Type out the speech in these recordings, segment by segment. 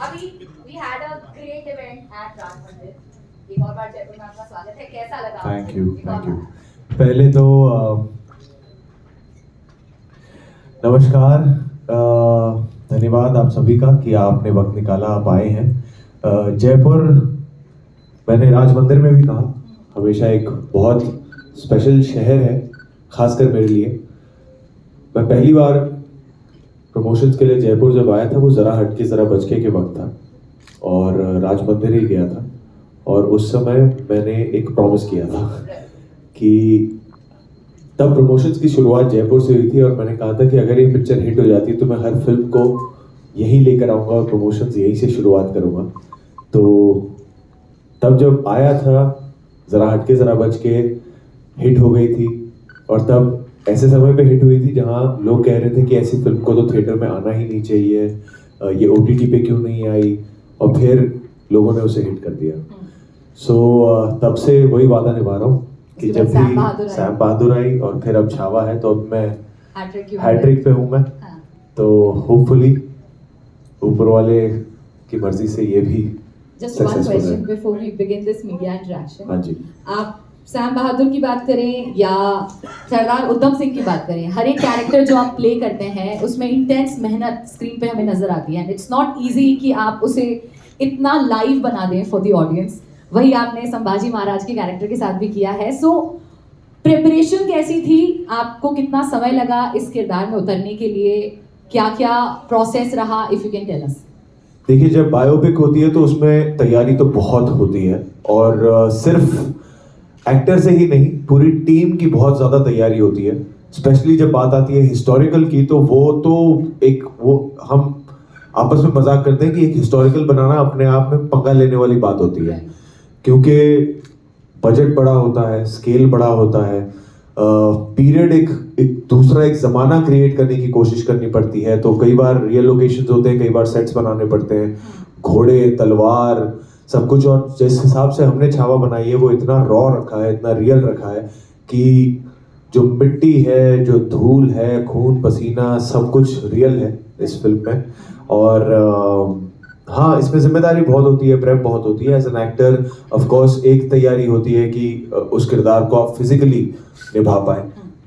अभी we had a great event at राज मंदिर। एक और बार जयपुर में आपका स्वागत है, कैसा लगा? थैंक यू पहले तो नमस्कार, धन्यवाद आप सभी का कि आपने वक्त निकाला, आप आए हैं। जयपुर, मैंने राज मंदिर में भी कहा, हमेशा एक बहुत स्पेशल शहर है, खासकर मेरे लिए। मैं पहली बार प्रमोशंस के लिए जयपुर जब आया था, वो ज़रा हटके ज़रा बचके के वक्त था और राज मंदिर ही गया था। और उस समय मैंने एक प्रॉमिस किया था कि तब प्रमोशंस की शुरुआत जयपुर से हुई थी और मैंने कहा था कि अगर ये पिक्चर हिट हो जाती है तो मैं हर फिल्म को यहीं लेकर आऊँगा और प्रमोशंस यहीं से शुरुआत करूँगा। तो तब जब आया था, ज़रा हटके ज़रा बचके हिट हो गई थी और तब ऐसे समय पे हिट हुई थी जहाँ लोग कह रहे थे कि ऐसी फिल्म को तो थिएटर में आना ही नहीं चाहिए, ये OTT पे क्यों नहीं आई, और फिर लोगों ने उसे हिट कर दिया। सो तब से वही वादा निभा रहा हूँ कि जब भी सैम बहादुर आई और फिर अब छावा है तो अब मैं हैट्रिक पे हूँ मैं। तो होपफुली ऊपर वाले की मर्जी से ये भी Just one question before we begin this media interaction. हाँ जी। आप सैम बहादुर की बात करें या सरदार उधम सिंह की बात करें, हर एक कैरेक्टर जो आप प्ले करते हैं उसमें इंटेंस मेहनत स्क्रीन पे हमें नजर आती है। इट्स नॉट इजी कि आप उसे इतना लाइव बना दें फॉर द ऑडियंस। वही आपने संभाजी महाराज के कैरेक्टर के साथ भी किया है। सो प्रिपरेशन कैसी थी, आपको कितना समय लगा इस किरदार में उतरने के लिए, क्या क्या प्रोसेस रहा, if you can tell us. देखिए, जब बायोपिक होती है तो उसमें तैयारी तो बहुत होती है और सिर्फ एक्टर से ही नहीं, पूरी टीम की बहुत ज़्यादा तैयारी होती है। स्पेशली जब बात आती है हिस्टोरिकल की, तो वो हम आपस में मजाक करते हैं कि एक हिस्टोरिकल बनाना अपने आप में पंगा लेने वाली बात होती है, क्योंकि बजट बड़ा होता है, स्केल बड़ा होता है, पीरियड एक दूसरा एक ज़माना क्रिएट करने की कोशिश करनी पड़ती है। तो कई बार रियल लोकेशंस होते हैं, कई बार सेट्स बनाने पड़ते हैं, घोड़े, तलवार, सब कुछ। और जिस हिसाब से हमने छावा बनाई है वो इतना रॉ रखा है, इतना रियल रखा है कि जो मिट्टी है, जो धूल है, खून पसीना, सब कुछ रियल है इस फिल्म में। और हाँ, इसमें जिम्मेदारी बहुत होती है, प्रेप बहुत होती है। As an actor of course एक तैयारी होती है कि उस किरदार को आप फिजिकली निभा पाए,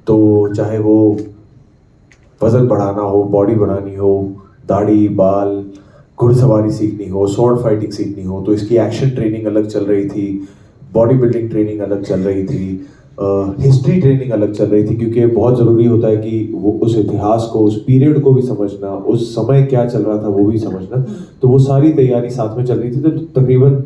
तो चाहे वो वजन बढ़ाना हो, बॉडी बढ़ानी हो, दाढ़ी, बाल, घुड़सवारी सीखनी हो, स्वॉर्ड फाइटिंग सीखनी हो, तो इसकी एक्शन ट्रेनिंग अलग चल रही थी, बॉडी बिल्डिंग ट्रेनिंग अलग चल रही थी, हिस्ट्री ट्रेनिंग अलग चल रही थी, क्योंकि बहुत ज़रूरी होता है कि वो उस इतिहास को, उस पीरियड को भी समझना, उस समय क्या चल रहा था वो भी समझना। तो वो सारी तैयारी साथ में चल रही थी। तो तकरीबन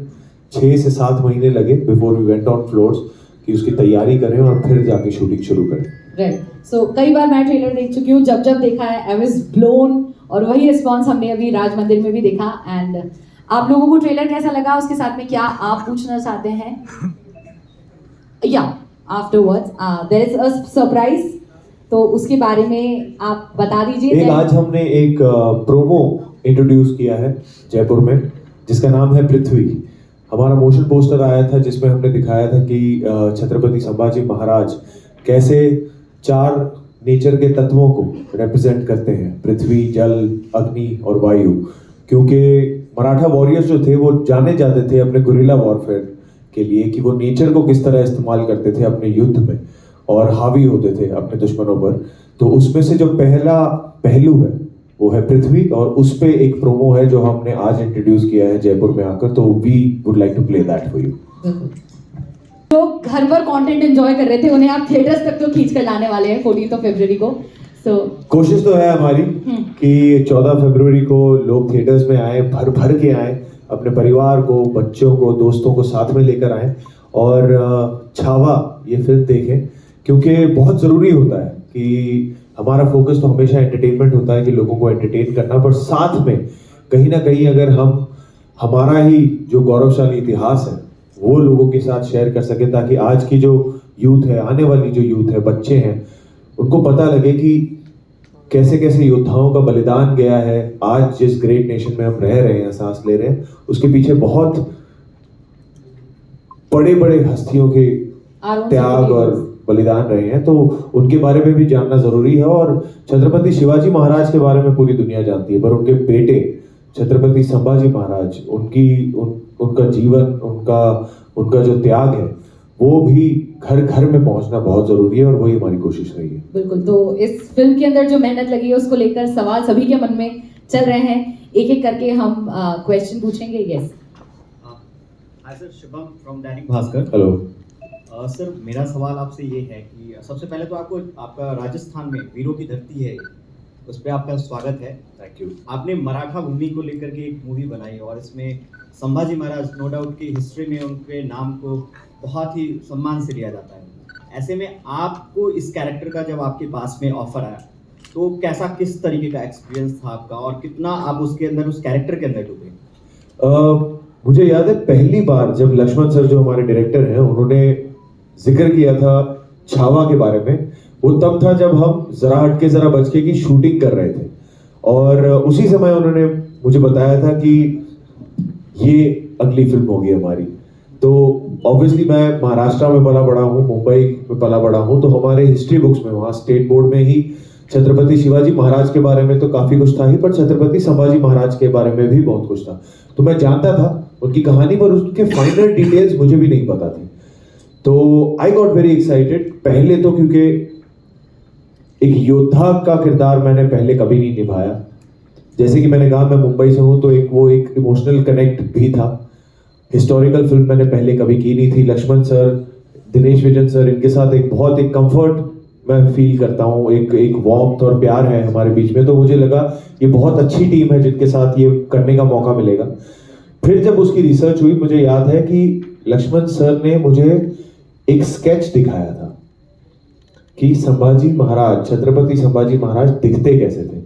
6 से 7 महीने लगे before we went on floors कि उसकी तैयारी करें और फिर जाके शूटिंग शुरू करें। राइट। सो कई बार मैं ट्रेलर देख चुकी हूँ, जब देखा है आई वाज ब्लोन, और वही रिस्पॉन्स हमने अभी राज मंदिर में भी देखा। एंड आप लोगों को ट्रेलर कैसा लगा, उसके साथ में क्या आप पूछना चाहते हैं? या afterwards there is a surprise, तो उसके बारे में आप बता दीजिए। आज हमने एक प्रोमो इंट्रोड्यूस किया है जयपुर में, जिसका नाम है पृथ्वी। हमारा मोशन पोस्टर आया था जिसमें हमने दिखाया था कि छत्रपति संभाजी महाराज कैसे 4 नेचर के तत्वों को रिप्रेजेंट करते हैं, पृथ्वी, जल, अग्नि और वायु। क्योंकि मराठा वॉरियर्स जो थे वो जाने जाते थे अपने गुरिल्ला वॉरफेयर के लिए कि वो नेचर को किस तरह इस्तेमाल करते थे अपने युद्ध में और हावी होते थे अपने दुश्मनों पर। तो उसमें से जो पहला पहलू है वो है पृथ्वी, और उस पे एक प्रोमो है जो हमने आज इंट्रोड्यूस किया है जयपुर में आकर। तो we would like to play that for you. जो घर पर कंटेंट एंजॉय कर रहे थे उन्हें आप थिएटर्स तक तो खींच कर लाने वाले हैं 14 फरवरी को। सो कोशिश तो है हमारी कि 14 फरवरी को लोग थिएटर्स में आए, भर भर के आए, अपने परिवार को, बच्चों को, दोस्तों को साथ में लेकर आए और छावा ये फिल्म देखें। क्योंकि बहुत ज़रूरी होता है कि हमारा फोकस तो हमेशा एंटरटेनमेंट होता है कि लोगों को एंटरटेन करना, पर साथ में कहीं ना कहीं अगर हम हमारा ही जो गौरवशाली इतिहास है वो लोगों के साथ शेयर कर सके, ताकि आज की जो यूथ है, आने वाली जो यूथ है, बच्चे हैं, उनको पता लगे कि कैसे कैसे योद्धाओं का बलिदान गया है। आज जिस ग्रेट नेशन में हम रह रहे हैं, सांस ले रहे हैं, उसके पीछे बहुत बड़े बड़े हस्तियों के त्याग और बलिदान रहे हैं, तो उनके बारे में भी जानना जरूरी है। और छत्रपति शिवाजी महाराज के बारे में पूरी दुनिया जानती है, पर उनके बेटे छत्रपति संभाजी महाराज, उनका जीवन, उनका जो त्याग है, वो भी घर घर में पहुंचना बहुत जरूरी है और वही हमारी कोशिश रही है। बिल्कुल, तो इस फिल्म के अंदर जो मेहनत लगी है उसको लेकर सवाल सभी के मन में चल रहे हैं। एक एक करके हम क्वेश्चन पूछेंगे। Yes hi sir, Shubham from Dainik Bhaskar. Hello sir, मेरा सवाल आपसे ये है कि सबसे पहले तो आपका राजस्थान में वीरों की धरती है, उस पर आपका स्वागत है। Thank you. आपने मराठा भूमि को लेकर के एक मूवी बनाई और इसमें संभाजी महाराज नो डाउट की हिस्ट्री में उनके नाम को बहुत ही सम्मान से लिया जाता है। ऐसे में आपको इस कैरेक्टर का जब आपके पास में ऑफर आया तो किस तरीके का एक्सपीरियंस था आपका और कितना आप उसके अंदर, उस कैरेक्टर के अंदर डूबे? मुझे याद है पहली बार जब लक्ष्मण सर जो हमारे डायरेक्टर हैं उन्होंने जिक्र किया था छावा के बारे में, वो तब था जब हम जरा हटके जरा बचके की शूटिंग कर रहे थे और उसी समय उन्होंने मुझे बताया था कि ये अगली फिल्म होगी हमारी। तो ऑब्वियसली मैं महाराष्ट्र में पला बड़ा हूँ, मुंबई में पला बड़ा हूँ, तो हमारे हिस्ट्री बुक्स में वहाँ स्टेट बोर्ड में ही छत्रपति शिवाजी महाराज के बारे में तो काफी कुछ था ही, पर छत्रपति संभाजी महाराज के बारे में भी बहुत कुछ था। तो मैं जानता था उनकी कहानी, पर उसके फाइनल डिटेल्स मुझे भी नहीं पता थे। तो आई गॉट वेरी एक्साइटेड। पहले तो क्योंकि एक योद्धा का किरदार मैंने पहले कभी नहीं निभाया, जैसे कि मैंने कहा मैं मुंबई से हूँ, तो एक इमोशनल कनेक्ट भी था। हिस्टोरिकल फिल्म मैंने पहले कभी की नहीं थी। लक्ष्मण सर, दिनेश विजन सर, इनके साथ एक कंफर्ट मैं फील करता हूँ, एक वार्मथ और प्यार है हमारे बीच में। तो मुझे लगा ये बहुत अच्छी टीम है जिनके साथ ये करने का मौका मिलेगा। फिर जब उसकी रिसर्च हुई, मुझे याद है कि लक्ष्मण सर ने मुझे एक स्केच दिखाया था कि संभाजी महाराज, छत्रपति संभाजी महाराज दिखते कैसे थे।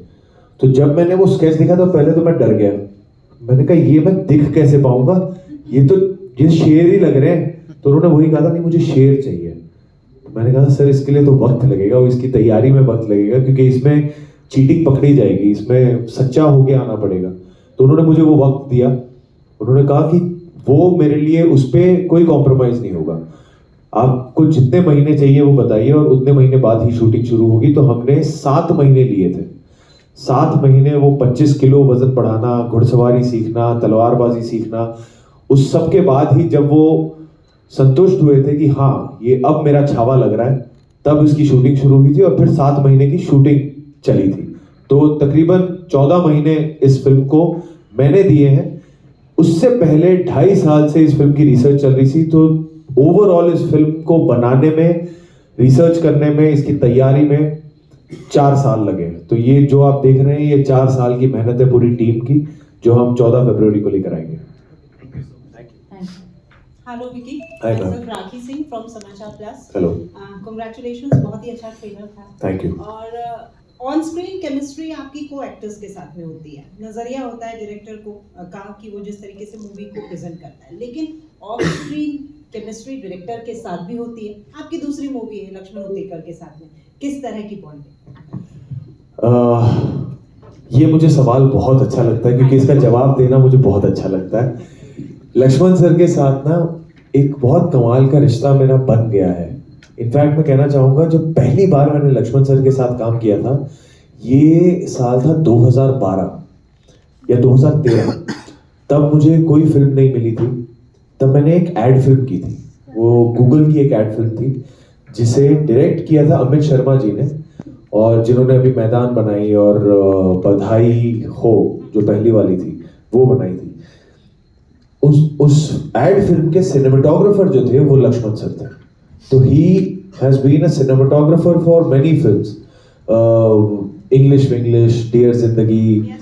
तो जब मैंने वो स्केच देखा तो पहले तो मैं डर गया। मैंने कहा ये मैं दिख कैसे पाऊंगा, ये शेर ही लग रहे हैं। तो उन्होंने वही कहा था, नहीं मुझे शेर चाहिए। मैंने कहा सर इसके लिए तो वक्त लगेगा और इसकी तैयारी में वक्त लगेगा, क्योंकि इसमें चीटिंग पकड़ी जाएगी, इसमें सच्चा होके आना पड़ेगा। तो उन्होंने मुझे वो वक्त दिया। उन्होंने कहा कि वो मेरे लिए, उस पर कोई कॉम्प्रोमाइज नहीं होगा, आपको जितने महीने चाहिए वो बताइए और उतने महीने बाद ही शूटिंग शुरू होगी। तो हमने 7 महीने लिए थे। 7 महीने वो 25 किलो वजन बढ़ाना, घुड़सवारी सीखना, तलवारबाजी सीखना, उस सब के बाद ही जब वो संतुष्ट हुए थे कि हाँ ये अब मेरा छावा लग रहा है, तब इसकी शूटिंग शुरू हुई थी और फिर 7 महीने की शूटिंग चली थी। तो तकरीबन 14 महीने इस फिल्म को मैंने दिए हैं। उससे पहले 2.5 साल से इस फिल्म की रिसर्च चल रही थी। तो ओवरऑल इस फिल्म को बनाने में, रिसर्च करने में, इसकी तैयारी में 4 साल लगे। तो ये जो आप देख रहे हैं ये 4 साल की मेहनत है पूरी टीम की, जो हम 14 फरवरी को लेकर आएंगे। Hello Vicky, Hi, ma'am. Rakhi Singh from समाचार प्लस। हेलो, कांग्रेचुलेशंस, बहुत ही अच्छा ट्रेलर था। Thank you. और ऑन स्क्रीन केमिस्ट्री आपकी को एक्टर्स के साथ में होती है। नजरिया होता है डायरेक्टर को का कि वो जिस तरीके से मूवी को प्रेजेंट करता है, लेकिन ऑफ स्क्रीन केमिस्ट्री डायरेक्टर के साथ भी होती है। आपकी दूसरी मूवी है लक्ष्मण उतेकर के साथ में, किस तरह की बॉन्डिंग? ये मुझे सवाल बहुत अच्छा लगता है क्योंकि इसका जवाब देना मुझे बहुत अच्छा लगता है। लक्ष्मण सर के साथ ना एक बहुत कमाल का रिश्ता मेरा बन गया है। इनफैक्ट मैं कहना चाहूँगा, जब पहली बार मैंने लक्ष्मण सर के साथ काम किया था, ये साल था 2012 या 2013। तब मुझे कोई फिल्म नहीं मिली थी। तब मैंने एक एड फिल्म की थी, वो गूगल की एक एड फिल्म थी, जिसे डायरेक्ट किया था अमित शर्मा जी ने, और जिन्होंने अभी मैदान बनाई और बधाई हो जो पहली वाली थी वो बनाई थी। उस एड फिल्म के सिनेमेटोग्राफर जो थे वो लक्ष्मण सर थे। तो he has been a cinematographer for many films, English Vinglish, dear Zindagi,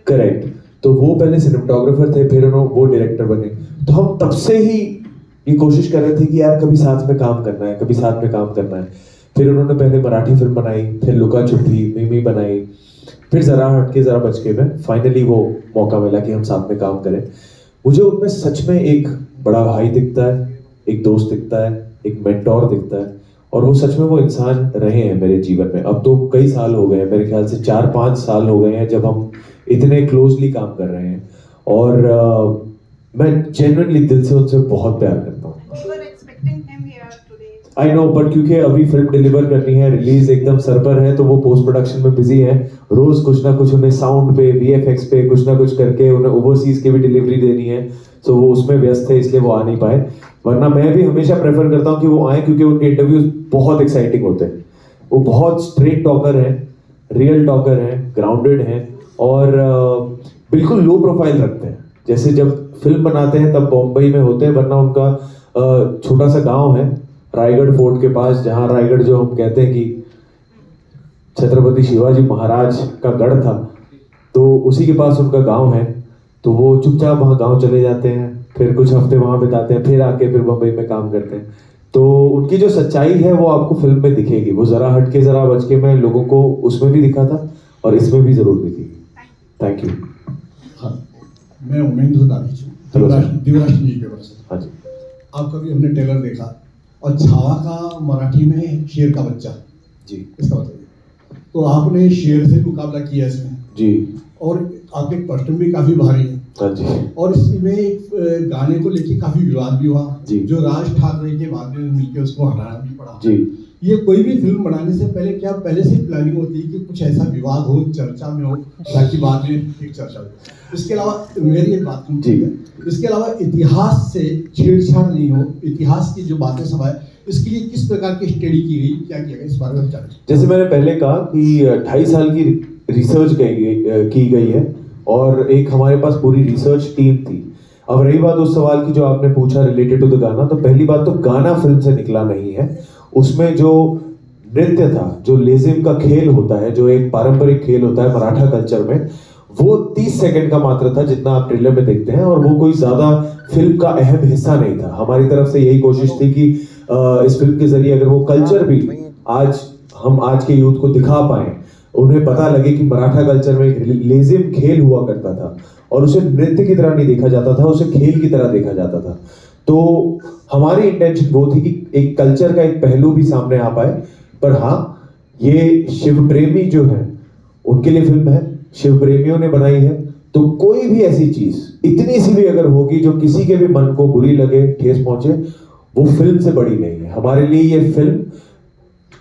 correct. तो वो पहले सिनेमेटोग्राफर थे, फिर वो डायरेक्टर बने। तो हम तब से ही ये कोशिश कर रहे थे कि यार कभी साथ में काम करना है, कभी साथ में काम करना है। फिर उन्होंने पहले मराठी फिल्म बनाई, फिर लुका छुपी, मिमी बनाई, फिर जरा हटके जरा बचके में फाइनली वो मौका मिला कि हम साथ में काम करें। मुझे उनमें सच में एक बड़ा भाई दिखता है, एक दोस्त दिखता है, एक मेंटोर दिखता है, और वो सच में वो इंसान रहे हैं मेरे जीवन में। अब तो कई साल हो गए हैं, मेरे ख्याल से 4-5 साल हो गए हैं जब हम इतने क्लोजली काम कर रहे हैं, और मैं जेन्युइनली दिल से उनसे बहुत प्यार करता हूँ। आई नो, बट क्योंकि अभी फिल्म डिलीवर करनी है, रिलीज एकदम सर पर है, तो वो पोस्ट प्रोडक्शन में बिजी है। रोज कुछ ना कुछ उन्हें साउंड पे, वीएफएक्स पे कुछ ना कुछ करके उन्हें ओवरसीज की भी डिलीवरी देनी है, तो वो उसमें व्यस्त है, इसलिए वो आ नहीं पाए। वरना मैं भी हमेशा प्रेफर करता हूँ कि वो आए, क्योंकि उनके इंटरव्यूज बहुत एक्साइटिंग होते हैं। वो बहुत स्ट्रेट टॉकर हैं, रियल टॉकर हैं, ग्राउंडेड हैं, और बिल्कुल लो प्रोफाइल रखते हैं। जैसे जब फिल्म बनाते हैं तब बॉम्बई में होते हैं, वरना उनका छोटा सा गांव है रायगढ़ फोर्ट के पास, जहां रायगढ़ जो हम कहते हैं कि छत्रपति शिवाजी महाराज का गढ़ था, तो उसी के पास उनका गांव है। तो वो चुपचाप वहाँ गांव चले जाते हैं, फिर कुछ हफ्ते वहाँ बिताते हैं, फिर आके फिर मुंबई में काम करते हैं। तो उनकी जो सच्चाई है वो आपको फिल्म में दिखेगी। वो जरा हटके जरा बच के मैं लोगों को उसमें भी दिखा था और इसमें भी जरूर दिखेगी। Thank you. हाँ, मैं उमेंद्र दानिश हूँ, हेलो सर। दिवराष्ट्र न्यूज़पेपर से। हाँ जी। आपका भी हमने ट्रेलर देखा, और छावा का मराठी में शेर का बच्चा, जी इसका बताइए। तो आपने शेर से मुकाबला किया इसमें, जी। और आपके कॉस्ट्यूम भी काफी भारी है, हाँ जी। और इसमें एक गाने को लेके काफी विवाद भी हुआ, जी। जो राज ठाकरे के बाद में मिलकर उसको हटाना भी पड़ा। जी। ये कोई भी फिल्म बनाने से पहले क्या पहले से प्लानिंग होती है कि कुछ ऐसा विवाद हो, चर्चा में हो, ताकि बाद में एक चर्चा हो? इसके अलावा मेरी एक बात जी। है, इसके अलावा इतिहास से छेड़छाड़ नहीं हो, इतिहास की जो बातें सब है, इसके लिए किस प्रकार की स्टडी की गई, क्या किया गया, इस बारे में बताइए। जैसे मैंने पहले कहा कि 2.5 साल की रिसर्च की गई है, और एक हमारे पास पूरी रिसर्च टीम थी। अब रही बात उस सवाल की जो आपने पूछा रिलेटेड टू द गाना, तो पहली बात तो गाना फिल्म से निकला नहीं है। उसमें जो नृत्य था, जो लेजिम का खेल होता है, जो एक पारंपरिक खेल होता है मराठा कल्चर में, वो 30 सेकंड का मात्र था जितना आप ट्रेलर में देखते हैं, और वो कोई ज्यादा फिल्म का अहम हिस्सा नहीं था। हमारी तरफ से यही कोशिश थी कि इस फिल्म के जरिए अगर वो कल्चर भी हम आज के यूथ को दिखा पाए, उन्हें पता लगे कि मराठा कल्चर में एक लेजिम खेल हुआ करता था, और उसे नृत्य की तरह नहीं देखा जाता था, उसे खेल की तरह देखा जाता था। तो हमारी इंटेंशन वो थी कि एक कल्चर का एक पहलू भी सामने आ पाए। पर हाँ, ये शिव प्रेमी जो है उनके लिए फिल्म है, शिव प्रेमियों ने बनाई है, तो कोई भी ऐसी चीज इतनी सी भी अगर होगी जो किसी के भी मन को बुरी लगे, ठेस पहुंचे, वो फिल्म से बड़ी नहीं है। हमारे लिए ये फिल्म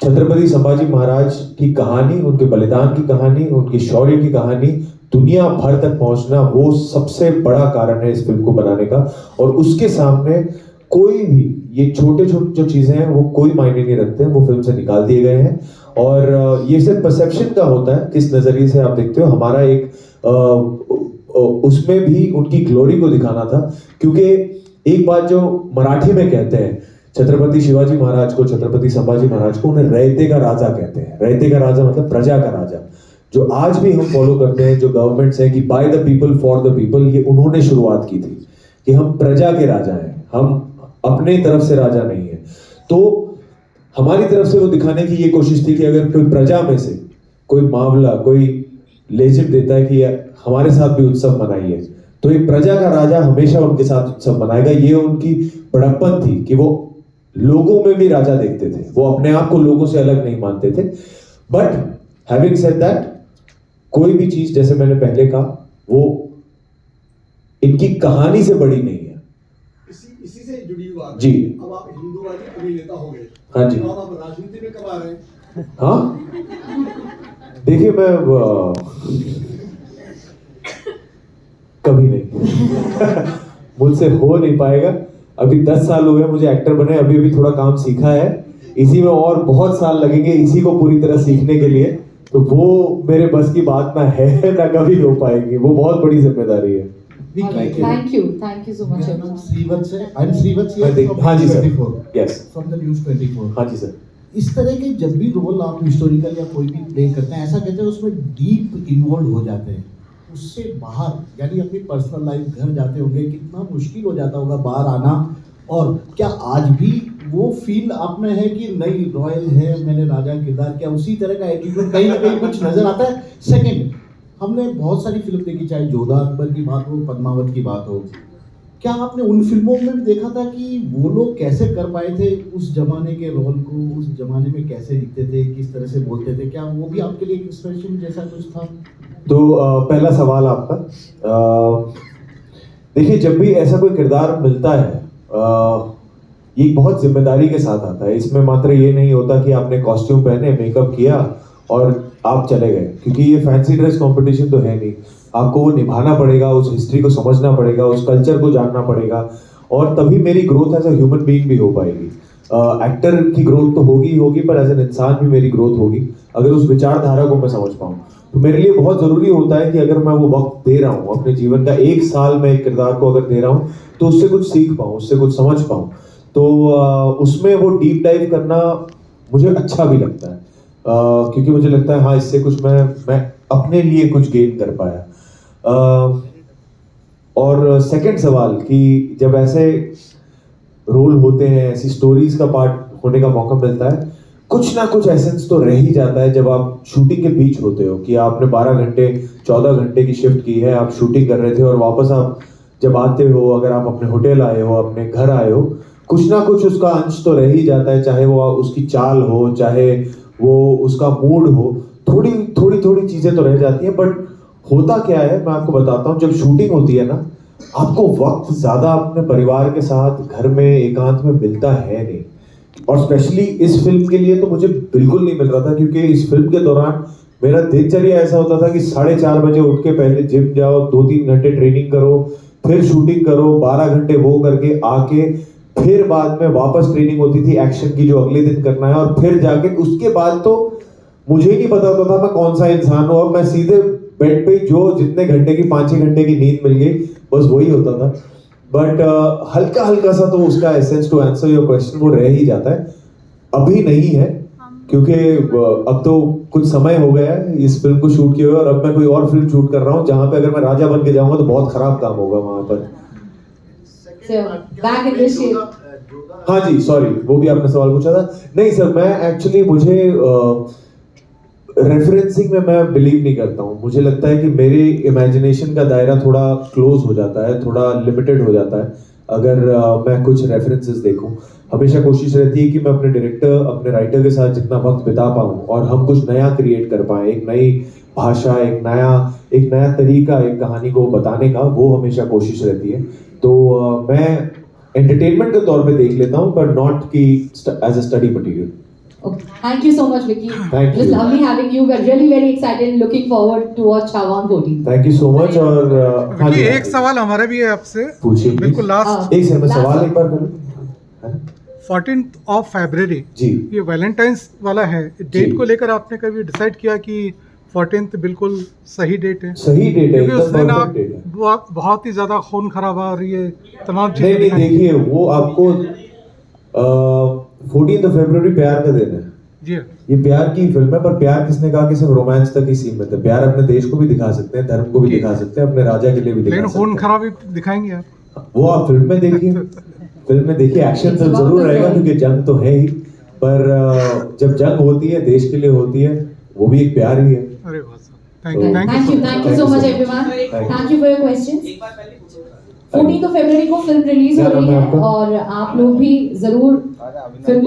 छत्रपति संभाजी महाराज की कहानी, उनके बलिदान की कहानी, उनकी शौर्य की कहानी दुनिया भर तक पहुंचना, वो सबसे बड़ा कारण है इस फिल्म को बनाने का। और उसके सामने कोई भी ये छोटे छोटे जो चीजें हैं वो कोई मायने नहीं रखते हैं, वो फिल्म से निकाल दिए गए हैं। और ये सिर्फ परसेप्शन का होता है, किस नजरिए से आप देखते हो। हमारा एक उसमें भी उनकी ग्लोरी को दिखाना था, क्योंकि एक बात जो मराठी में कहते हैं, छत्रपति शिवाजी महाराज को, छत्रपति संभाजी महाराज को, उन्हें रयते का राजा कहते हैं। रयते का राजा मतलब प्रजा का राजा, जो आज भी हम फॉलो करते हैं। जो गवर्नमेंट्स है कि by the people for the people, ये उन्होंने शुरुआत की थी कि हम प्रजा के राजा हैं, हम अपने तरफ से राजा नहीं है। तो हमारी तरफ से वो दिखाने की ये कोशिश थी कि अगर कोई प्रजा में से कोई मामला, कोई लेजिम देता है कि हमारे साथ भी उत्सव मनाइए, तो एक प्रजा का राजा हमेशा उनके साथ उत्सव मनाएगा। ये उनकी बड़प्पन थी कि वो लोगों में भी राजा देखते थे, वो अपने आप को लोगों से अलग नहीं मानते थे। बट हैविंग सेड दैट, कोई भी चीज, जैसे मैंने पहले कहा, वो इनकी कहानी से बड़ी नहीं है। इसी से जुड़ी हुई बात जी। अब आप हिंदूवादी अभिनेता हो गए, हाँ जी। अब आप राजनीति में कब आ रहे हैं? हाँ, देखिए मैं कभी नहीं मुझसे हो नहीं पाएगा। अभी 10 साल हो गए मुझे एक्टर बने, अभी अभी थोड़ा काम सीखा है, इसी में और बहुत साल लगेंगे इसी को पूरी तरह सीखने के लिए। तो वो मेरे बस की बात ना है ना कभी हो पाएगी, वो बहुत बड़ी जिम्मेदारी है। Thank you so much. Shrivatsa है, I am Shrivatsa here from हाँ जी sir, 24, yes from the news 24। हाँ जी सर। इस तरह के जब भी रोल आप हिस्टोरिकल या कोई भी प्ले करते हैं, ऐसा कहते हैं उसमें डीप इन्वॉल्व हो जाते हैं, उससे बाहर यानी अपनी पर्सनल लाइफ, घर जाते होंगे, कितना मुश्किल हो जाता होगा बाहर आना। और क्या आज भी वो फील आप में है कि नहीं रॉयल है, मैंने राजा किरदार किया, उसी तरह का एटीट्यूड कहीं ना कहीं कुछ नजर आता है? सेकंड, हमने बहुत सारी फिल्म देखी, चाहे जोधा अकबर की बात हो, पद्मावत की बात हो, क्या आपने उन फिल्मों में भी देखा था कि वो लोग कैसे कर पाए थे उस जमाने के रोल को, उस जमाने में कैसे दिखते थे, किस तरह से बोलते थे? क्या वो भी आपके लिए एक इंस्पिरेशन जैसा कुछ था? तो पहला सवाल आपका, देखिए जब भी ऐसा कोई किरदार मिलता है, ये बहुत जिम्मेदारी के साथ आता है। इसमें मात्र ये नहीं होता कि आपने कॉस्ट्यूम पहने, मेकअप किया और आप चले गए, क्योंकि ये फैंसी ड्रेस कंपटीशन तो है नहीं। आपको वो निभाना पड़ेगा, उस हिस्ट्री को समझना पड़ेगा, उस कल्चर को जानना पड़ेगा, और तभी मेरी growth as a human being भी हो पाएगी। एक्टर की ग्रोथ तो होगी ही होगी, पर एज एन इंसान भी मेरी ग्रोथ होगी अगर उस विचारधारा को मैं समझ पाऊँ। तो मेरे लिए बहुत ज़रूरी होता है कि अगर मैं वो वक्त दे रहा हूँ अपने जीवन का, 1 साल में एक किरदार को अगर दे रहा हूँ, तो उससे कुछ सीख पाऊँ, उससे कुछ समझ पाऊँ। तो उसमें वो डीप डाइव करना मुझे अच्छा भी लगता है, क्योंकि मुझे लगता है हाँ, इससे कुछ मैं अपने लिए कुछ गेन कर पाया। और सेकंड सवाल कि जब ऐसे रोल होते हैं, ऐसी स्टोरीज का पार्ट होने का मौका मिलता है, कुछ ना कुछ एसेंस तो रह ही जाता है जब आप शूटिंग के बीच होते हो, कि आपने 12 घंटे 14 घंटे की शिफ्ट की है, आप शूटिंग कर रहे थे और वापस आप जब आते हो, अगर आप अपने होटल आए हो, अपने घर आए हो, कुछ ना कुछ उसका अंश तो रह ही जाता है, चाहे वो उसकी चाल हो, चाहे वो उसका मूड हो, थोड़ी चीजें तो रह जाती हैं। बट होता क्या है, मैं आपको बताता हूँ, जब शूटिंग होती है ना, आपको वक्त ज्यादा अपने परिवार के साथ घर में एकांत में मिलता है नहीं। और स्पेशली इस फिल्म के लिए तो मुझे बिल्कुल नहीं मिल रहा था, क्योंकि इस फिल्म के दौरान मेरा दिनचर्या ऐसा होता था कि 4:30 बजे उठ के पहले जिम जाओ, 2-3 घंटे ट्रेनिंग करो, फिर शूटिंग करो, 12 घंटे वो करके आके फिर बाद में वापस ट्रेनिंग होती थी एक्शन की जो अगले दिन करना है, और फिर जाके उसके बाद तो मुझे ही नहीं पता होता था मैं कौन सा इंसान हूँ। अब मैं सीधे बेड पे जो जितने घंटे की 5-6 घंटे की नींद मिल गई, बस वही होता था। बट हल्का सा तो उसका essence, to answer your question, वो रह ही जाता है। अभी नहीं है, क्योंकि अब तो कुछ समय हो गया है इस फिल्म को शूट किए हुए, और अब मैं कोई और फिल्म शूट कर रहा हूँ जहाँ पे अगर मैं राजा बन के जाऊंगा तो बहुत खराब काम होगा वहां पर। So, back in this year. हाँ जी, सॉरी, वो भी आपने सवाल पूछा था। नहीं सर, मैं एक्चुअली मुझे रेफरेंसिंग में मैं बिलीव नहीं करता हूँ। मुझे लगता है कि मेरे इमेजिनेशन का दायरा थोड़ा क्लोज हो जाता है, थोड़ा लिमिटेड हो जाता है अगर मैं कुछ रेफरेंसेस देखूं। हमेशा कोशिश रहती है कि मैं अपने डायरेक्टर, अपने राइटर के साथ जितना वक्त बिता पाऊँ और हम कुछ नया क्रिएट कर पाएं, एक नई भाषा, एक नया तरीका एक कहानी को बताने का, वो हमेशा कोशिश रहती है। तो मैं एंटरटेनमेंट के तौर पे देख लेता हूँ, पर नॉट कि as a study material. Okay. Thank you so much, Vicky. Thank It was you. lovely having you. We're really very excited and looking forward to watch Chhawan 14. Thank you so much. और हाँ विकी, जी, एक सवाल हमारा भी है आपसे, पूछिए बिल्कुल लास्ट। एक सेकंड, मैं Last सवाल one. एक बार करूं, है ना? 14 फरवरी जी ये वैलेंटाइंस वाला है, जी। डेट को लेकर आपने कभी डिसाइड किया कि 14 बिल्कुल सही डेट है? सही डेट है, क्योंकि उस एकदम दिन परफेक्ट आप डेट है। बहुत ही ज्यादा खून खराबा और ये तमाम नहीं चीजें देखिए, वो आपको 14 फरवरी प्यार का दिन है। जी हाँ। ये प्यार की फिल्म है, पर प्यार किसने कहा कि सिर्फ रोमांस तक ही सीमित है? प्यार अपने देश को भी दिखा सकते हैं, धर्म को भी दिखा सकते हैं, अपने राजा के लिए भी दिखा लेकिन खून सकते खराबी दिखाएंगे आप? हैं। वो आप फिल्म में देखिए, फिल्म में देखिए, एक्शन तो जरूर रहेगा क्योंकि जंग तो है ही, पर जब जंग होती है, देश के लिए होती है, वो भी एक प्यार ही है। अरे वाह sir, Thank you so much everyone. Thank you for your questions. 14 फरवरी को फिल्म रिलीज हो क्या नाम रही है है आपका? और आप लोग भी जरूर फिल्म